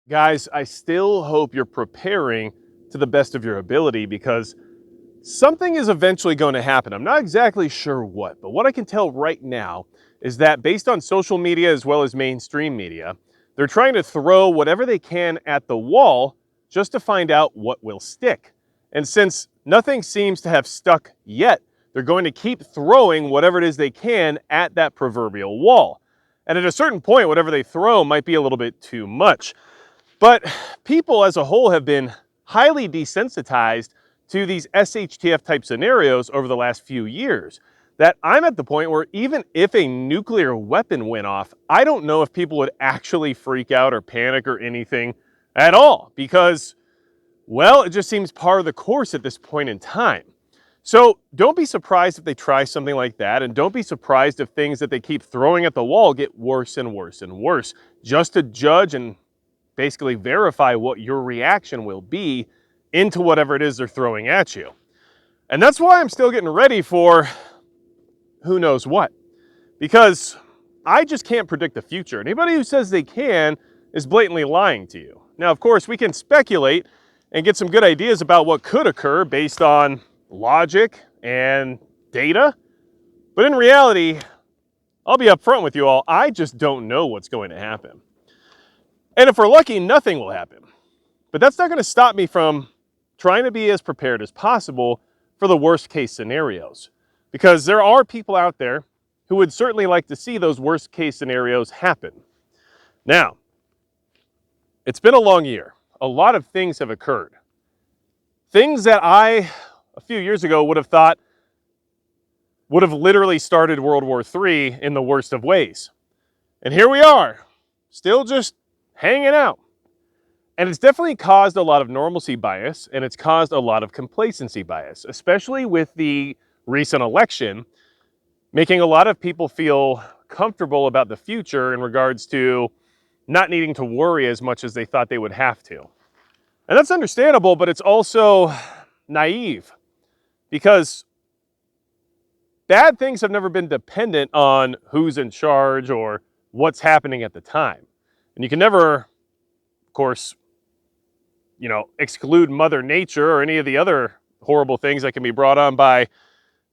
Guys, I still hope you're preparing to the best of your ability because something is eventually going to happen. I'm not exactly sure what, but what I can tell right now is that based on social media as well as mainstream media, they're trying to throw whatever they can at the wall just to find out what will stick. And since nothing seems to have stuck yet, they're going to keep throwing whatever it is they can at that proverbial wall. And at a certain point, whatever they throw might be a little bit too much. But people as a whole have been highly desensitized to these SHTF type scenarios over the last few years, that I'm at the point where even if a nuclear weapon went off, I don't know if people would actually freak out or panic or anything at all because, well, it just seems par of the course at this point in time. So don't be surprised if they try something like that, and don't be surprised if things that they keep throwing at the wall get worse and worse and worse, just to judge and basically verify what your reaction will be into whatever it is they're throwing at you. And that's why I'm still getting ready for who knows what, because I just can't predict the future. Anybody who says they can is blatantly lying to you. Now, of course, we can speculate and get some good ideas about what could occur based on logic and data, but in reality, I'll be upfront with you all, I just don't know what's going to happen. And if we're lucky, nothing will happen. But that's not going to stop me from trying to be as prepared as possible for the worst case scenarios. Because there are people out there who would certainly like to see those worst case scenarios happen. Now, it's been a long year. A lot of things have occurred. Things that I, a few years ago, would have thought would have literally started World War III in the worst of ways. And here we are, still just hanging out. And it's definitely caused a lot of normalcy bias, and it's caused a lot of complacency bias, especially with the recent election, making a lot of people feel comfortable about the future in regards to not needing to worry as much as they thought they would have to. And that's understandable, but it's also naive because bad things have never been dependent on who's in charge or what's happening at the time. And you can never, of course, exclude Mother Nature or any of the other horrible things that can be brought on by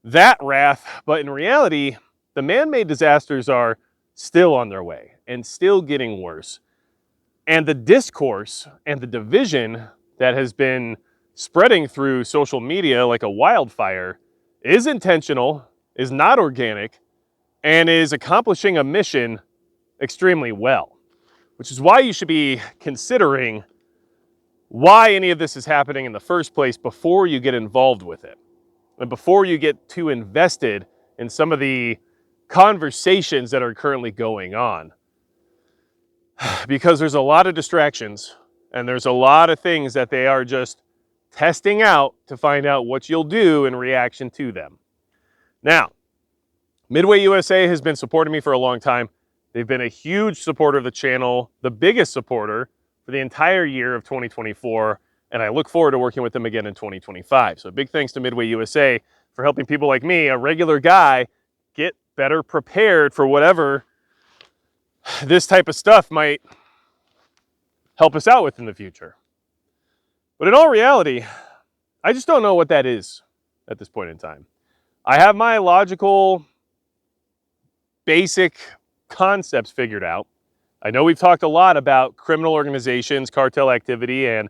that wrath. But in reality, the man-made disasters are still on their way and still getting worse. And the discourse and the division that has been spreading through social media like a wildfire is intentional, is not organic, and is accomplishing a mission extremely well. Which is why you should be considering why any of this is happening in the first place before you get involved with it. And before you get too invested in some of the conversations that are currently going on. Because there's a lot of distractions and there's a lot of things that they are just testing out to find out what you'll do in reaction to them. Now, Midway USA has been supporting me for a long time. They've been a huge supporter of the channel, the biggest supporter for the entire year of 2024, and I look forward to working with them again in 2025. So big thanks to Midway USA for helping people like me, a regular guy, get better prepared for whatever this type of stuff might help us out with in the future. But in all reality, I just don't know what that is at this point in time. I have my logical, basic concepts figured out. I know we've talked a lot about criminal organizations, cartel activity, and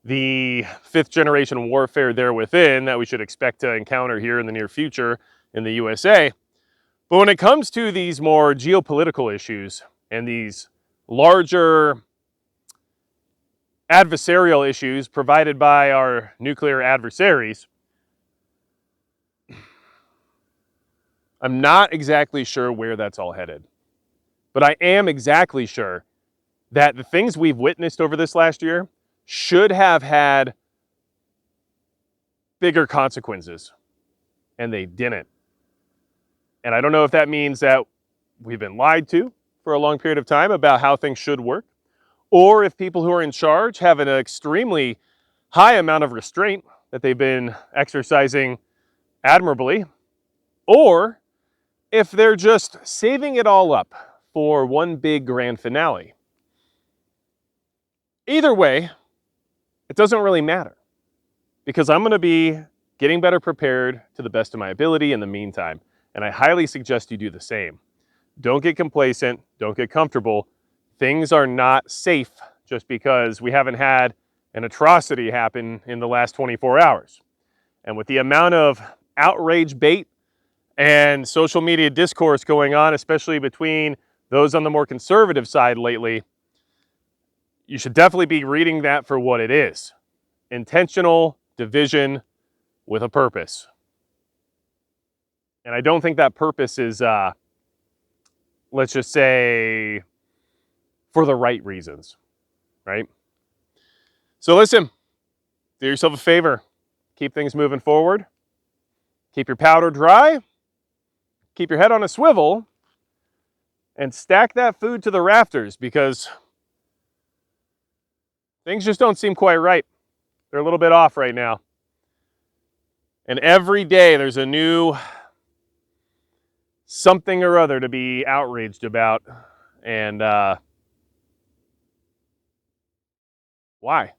the fifth generation warfare there within that we should expect to encounter here in the near future in the USA. But when it comes to these more geopolitical issues and these larger adversarial issues provided by our nuclear adversaries, I'm not exactly sure where that's all headed. But I am exactly sure that the things we've witnessed over this last year should have had bigger consequences, and they didn't. And I don't know if that means that we've been lied to for a long period of time about how things should work, or if people who are in charge have an extremely high amount of restraint that they've been exercising admirably, or if they're just saving it all up for one big grand finale. Either way, it doesn't really matter because I'm going to be getting better prepared to the best of my ability in the meantime. And I highly suggest you do the same. Don't get complacent. Don't get comfortable. Things are not safe just because we haven't had an atrocity happen in the last 24 hours. And with the amount of outrage bait and social media discourse going on, especially between those on the more conservative side lately, you should definitely be reading that for what it is. Intentional division with a purpose. And I don't think that purpose is, let's just say, for the right reasons, right? So listen, do yourself a favor. Keep things moving forward. Keep your powder dry. Keep your head on a swivel. And stack that food to the rafters because things just don't seem quite right. They're a little bit off right now. And every day there's a new something or other to be outraged about. And why?